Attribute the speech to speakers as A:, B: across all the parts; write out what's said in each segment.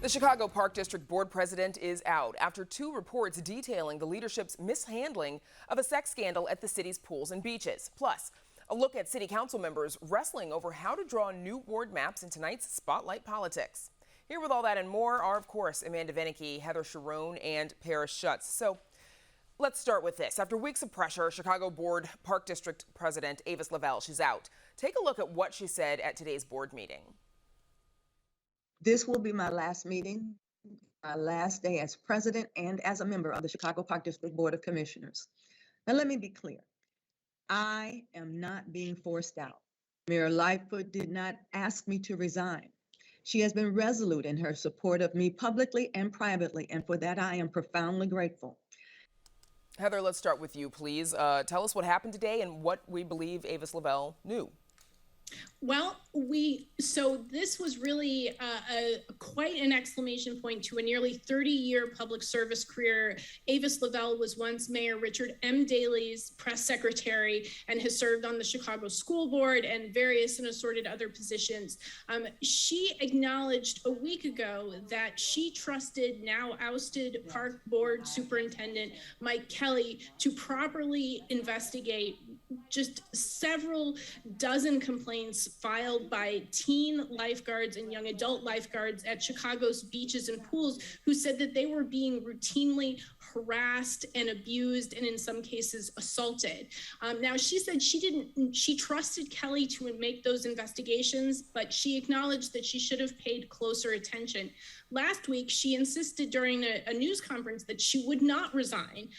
A: The Chicago Park District Board president is out after two reports detailing the leadership's mishandling of a sex scandal at the city's pools and beaches. Plus, a look at city council members wrestling over how to draw new ward maps in tonight's Spotlight Politics. Here with all that and more are, of course, Amanda Vinicky, Heather Cherone, and Paris Schutz. So let's start with this. After weeks of pressure, Chicago Board Park District President Avis Lavelle, she's out. Take a look at what she said at today's board meeting.
B: This will be my last meeting, my last day as president and as a member of the Chicago Park District Board of Commissioners. Now, let me be clear. I am not being forced out. Mayor Lightfoot did not ask me to resign. She has been resolute in her support of me publicly and privately, and for that I am profoundly grateful.
A: Heather, let's start with you, please. Tell us what happened today and what we believe Avis Lavelle knew.
C: Well, so this was really quite an exclamation point to a nearly 30-year public service career. Avis Lavelle was once Mayor Richard M. Daley's press secretary and has served on the Chicago School Board and various and assorted other positions. She acknowledged a week ago that she trusted now ousted Park Board Superintendent Mike Kelly to properly investigate just several dozen complaints filed by teen lifeguards and young adult lifeguards at Chicago's beaches and pools who said that they were being routinely harassed and abused and in some cases assaulted. Now, she said she trusted Kelly to make those investigations, but she acknowledged that she should have paid closer attention. Last week, she insisted during a news conference that she would not resign.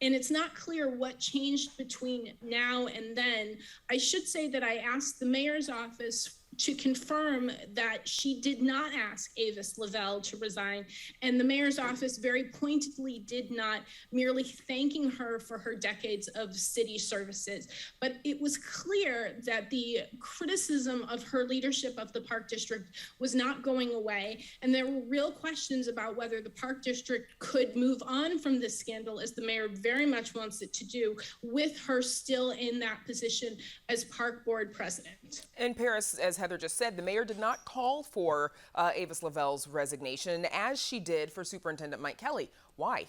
C: And it's not clear what changed between now and then. I should say that I asked the mayor's office to confirm that she did not ask Avis Lavelle to resign, and the mayor's office very pointedly did not, merely thanking her for her decades of city services. But it was clear that the criticism of her leadership of the Park District was not going away, and there were real questions about whether the Park District could move on from this scandal, as the mayor very much wants it to do, with her still in that position as Park Board president.
A: In Paris, as Heather just said, the mayor did not call for Avis Lavelle's resignation, as she did for Superintendent Mike Kelly. Why?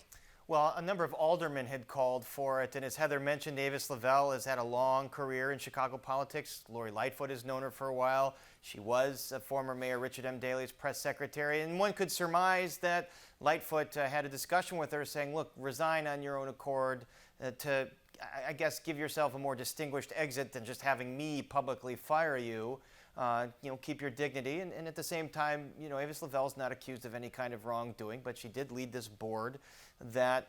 D: Well, a number of aldermen had called for it, and as Heather mentioned, Avis Lavelle has had a long career in Chicago politics. Lori Lightfoot has known her for a while. She was former Mayor Richard M. Daley's press secretary, and one could surmise that Lightfoot had a discussion with her saying, look, resign on your own accord to, I guess, give yourself a more distinguished exit than just having me publicly fire you. Keep your dignity, and at the same time, Avis Lavelle's not accused of any kind of wrongdoing, but she did lead this board that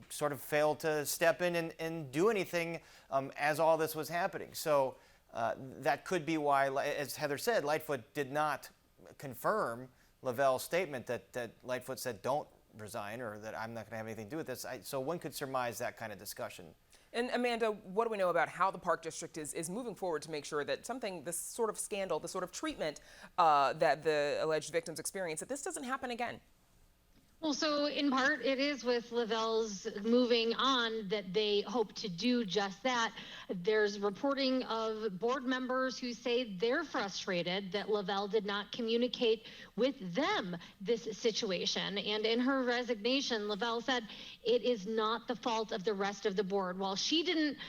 D: sort of failed to step in and do anything as all this was happening. So that could be why, as Heather said, Lightfoot did not confirm Lavelle's statement that Lightfoot said don't resign or that I'm not going to have anything to do with this. So one could surmise that kind of discussion.
A: And Amanda, what do we know about how the Park District is moving forward to make sure that this sort of scandal, the sort of treatment that the alleged victims experience, that this doesn't happen again?
E: Well, so in part, it is with Lavelle's moving on that they hope to do just that. There's reporting of board members who say they're frustrated that Lavelle did not communicate with them this situation. And in her resignation, Lavelle said, it is not the fault of the rest of the board. While she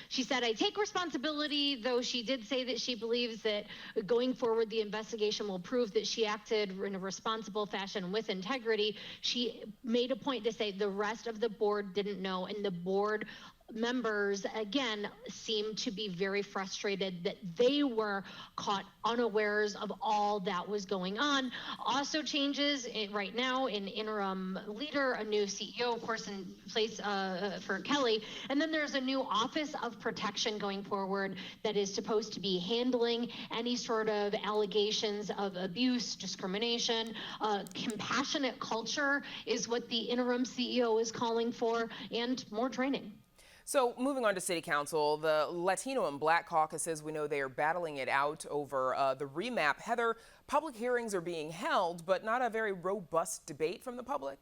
E: said, I take responsibility, though she did say that she believes that going forward, the investigation will prove that she acted in a responsible fashion with integrity. She made a point to say the rest of the board didn't know, and the board members, again, seem to be very frustrated that they were caught unawares of all that was going on. Also changes right now, an interim leader, a new CEO, of course, in place for Kelly. And then there's a new Office of Protection going forward that is supposed to be handling any sort of allegations of abuse, discrimination. Compassionate culture is what the interim CEO is calling for, and more training.
A: So moving on to City Council, the Latino and Black caucuses, we know they are battling it out over the remap. Heather, public hearings are being held, but not a very robust debate from the public?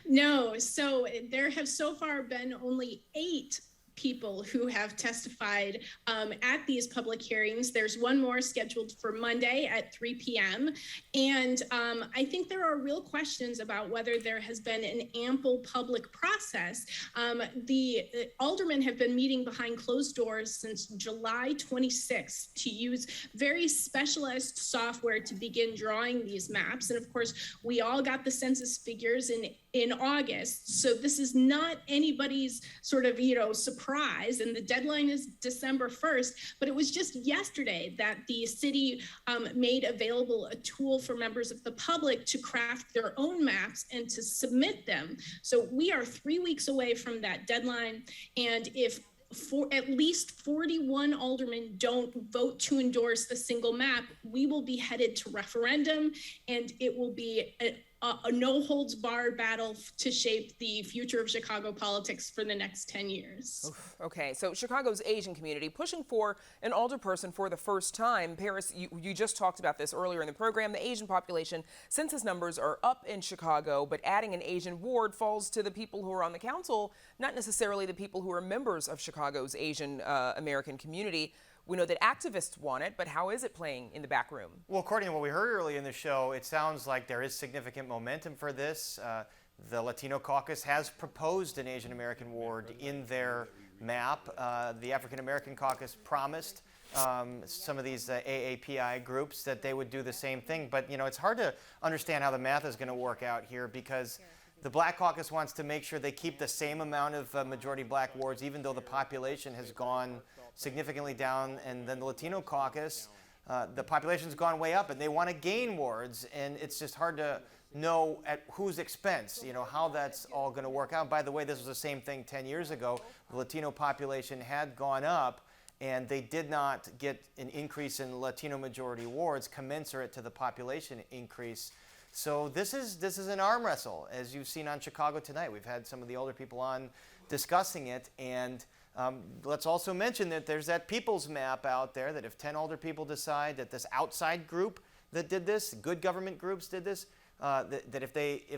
C: No, so there have so far been only 8 people who have testified at these public hearings. There's one more scheduled for Monday at 3 p.m. And I think there are real questions about whether there has been an ample public process. The aldermen have been meeting behind closed doors since July 26th to use very specialized software to begin drawing these maps. And of course, we all got the census figures in August. So this is not anybody's sort of, surprise. And the deadline is December 1st. But it was just yesterday that the city made available a tool for members of the public to craft their own maps and to submit them. So we are 3 weeks away from that deadline. And if at least 41 aldermen don't vote to endorse the single map, we will be headed to referendum, and it will be a no holds barred battle to shape the future of Chicago politics for the next 10 years.
A: Oof. Okay, so Chicago's Asian community pushing for an alderperson for the first time. Paris, you just talked about this earlier in the program. The Asian population census numbers are up in Chicago, but adding an Asian ward falls to the people who are on the council, not necessarily the people who are members of Chicago's Asian American community. We know that activists want it, but how is it playing in the back room?
D: Well, according to what we heard early in the show, it sounds like there is significant momentum for this. The Latino caucus has proposed an Asian American ward in their map. The African American caucus promised some of these AAPI groups that they would do the same thing. But, it's hard to understand how the math is going to work out here because the Black Caucus wants to make sure they keep the same amount of majority black wards, even though the population has gone significantly down. And then the Latino caucus, the population's gone way up, and they want to gain wards. And it's just hard to know at whose expense, how that's all going to work out. By the way, this was the same thing 10 years ago. The Latino population had gone up, and they did not get an increase in Latino majority wards commensurate to the population increase. So this is an arm wrestle, as you've seen on Chicago Tonight. We've had some of the older people on discussing it, and let's also mention that there's that people's map out there that if 10 older people decide that this outside group that did this, good government groups did this, that if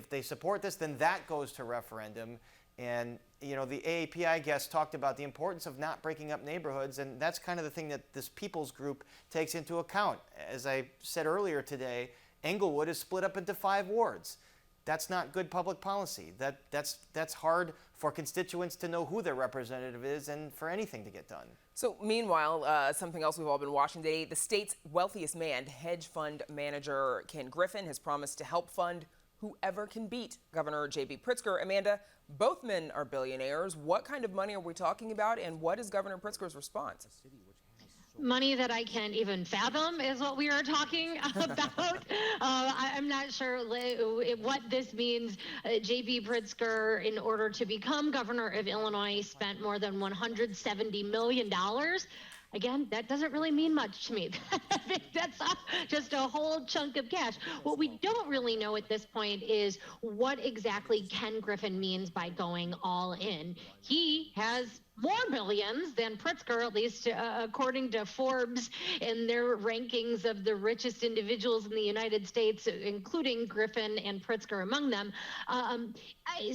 D: they support this, then that goes to referendum. And the AAPI guest talked about the importance of not breaking up neighborhoods, and that's kind of the thing that this people's group takes into account. As I said earlier today, Englewood is split up into 5 wards. That's not good public policy. That's hard for constituents to know who their representative is and for anything to get done.
A: So meanwhile, something else we've all been watching today, the state's wealthiest man, hedge fund manager Ken Griffin, has promised to help fund whoever can beat Governor J.B. Pritzker. Amanda, both men are billionaires. What kind of money are we talking about, and what is Governor Pritzker's response?
E: Money that I can't even fathom is what we are talking about. I'm not sure what this means. J.B. Pritzker, in order to become governor of Illinois, spent more than $170 million. Again, that doesn't really mean much to me. That's just a whole chunk of cash. What we don't really know at this point is what exactly Ken Griffin means by going all in. He has more billions than Pritzker, at least according to Forbes and their rankings of the richest individuals in the United States, including Griffin and Pritzker among them.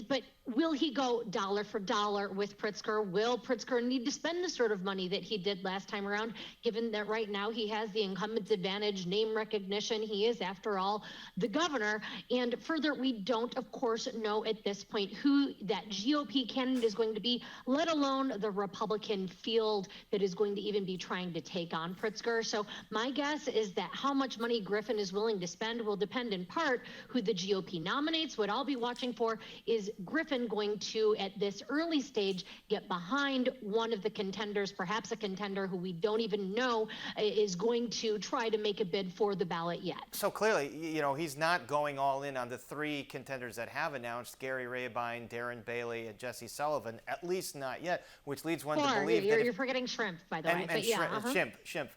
E: But will he go dollar for dollar with Pritzker? Will Pritzker need to spend the sort of money that he did last time around, given that right now he has the incumbent's advantage, name recognition? He is, after all, the governor. And further, we don't, of course, know at this point who that GOP candidate is going to be, let alone the Republican field that is going to even be trying to take on Pritzker. So my guess is that how much money Griffin is willing to spend will depend in part who the GOP nominates. What I'll be watching for is Griffin going to, at this early stage, get behind one of the contenders, perhaps a contender who we don't even know is going to try to make a bid for the ballot yet.
D: So clearly, he's not going all in on the 3 contenders that have announced, Gary Rabine, Darren Bailey, and Jesse Sullivan, at least not yet, which leads one to believe that
E: you're forgetting Shrimp, by the way.
D: And Shrimp.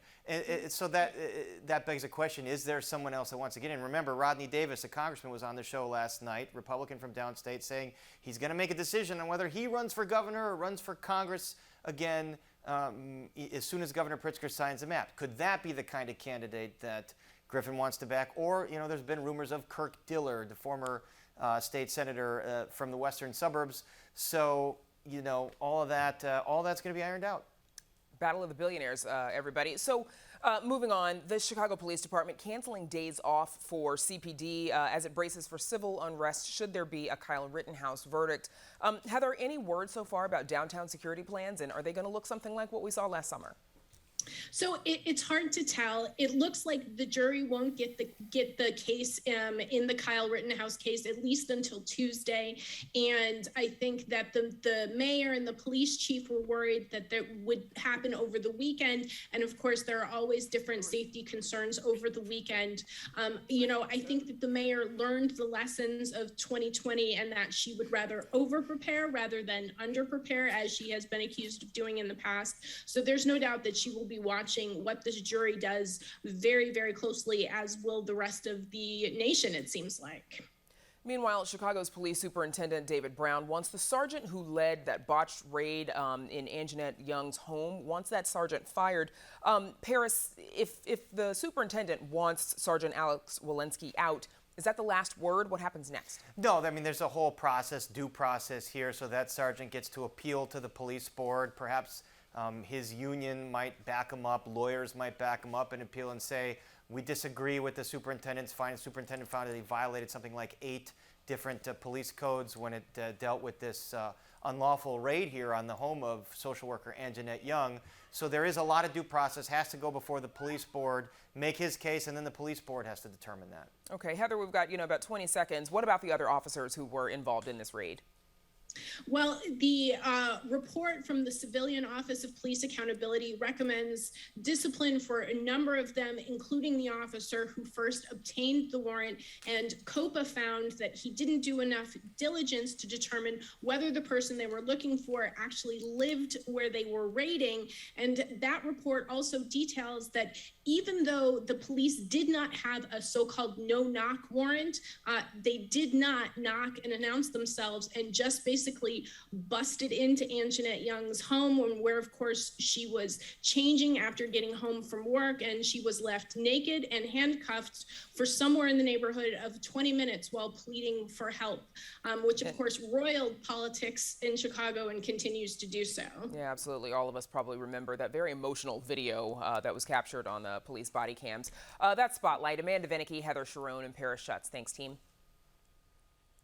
D: So that begs a question, is there someone else that wants to get in? Remember, Rodney Davis, a congressman, was on the show last night, Republican from downstate, saying he's going to make a decision on whether he runs for governor or runs for Congress again as soon as Governor Pritzker signs a map. Could that be the kind of candidate that Griffin wants to back? Or, there's been rumors of Kirk Dillard, the former state senator from the western suburbs. So you know, all that's going to be ironed out.
A: Battle of the billionaires, everybody. So moving on, the Chicago Police Department canceling days off for CPD as it braces for civil unrest should there be a Kyle Rittenhouse verdict. Heather, any word so far about downtown security plans, and are they going to look something like what we saw last summer?
C: So it's hard to tell. It looks like the jury won't get the case in the Kyle Rittenhouse case at least until Tuesday, and I think that the mayor and the police chief were worried that that would happen over the weekend. And of course, there are always different safety concerns over the weekend. You know, I think that the mayor learned the lessons of 2020 and that she would rather over-prepare rather than under-prepare, as she has been accused of doing in the past. So there's no doubt that she will be watching what this jury does very, very closely, as will the rest of the nation, it seems like.
A: Meanwhile, Chicago's police superintendent David Brown wants the sergeant who led that botched raid in Anjanette Young's home, wants that sergeant fired. Paris, if the superintendent wants Sergeant Alex Walensky out, is that the last word? What happens next?
D: No, I mean, there's a whole process, due process here, so that sergeant gets to appeal to the police board. Perhaps his union might back him up, lawyers might back him up and appeal and say, we disagree with the superintendent's finding. The superintendent found that he violated something like 8 different police codes when it dealt with this unlawful raid here on the home of social worker Anjanette Young. So there is a lot of due process, has to go before the police board, make his case, and then the police board has to determine that.
A: Okay, Heather, we've got, about 20 seconds. What about the other officers who were involved in this raid?
C: Well, the report from the Civilian Office of Police Accountability recommends discipline for a number of them, including the officer who first obtained the warrant. And COPA found that he didn't do enough diligence to determine whether the person they were looking for actually lived where they were raiding. And that report also details that even though the police did not have a so-called no-knock warrant, they did not knock and announce themselves and just basically busted into Anjanette Young's home, where of course she was changing after getting home from work, and she was left naked and handcuffed for somewhere in the neighborhood of 20 minutes while pleading for help, which of course roiled politics in Chicago and continues to do so.
A: Yeah, absolutely. All of us probably remember that very emotional video that was captured on the police body cams. That's Spotlight. Amanda Vinicky, Heather Sharon, and Paris Schutz. Thanks, team.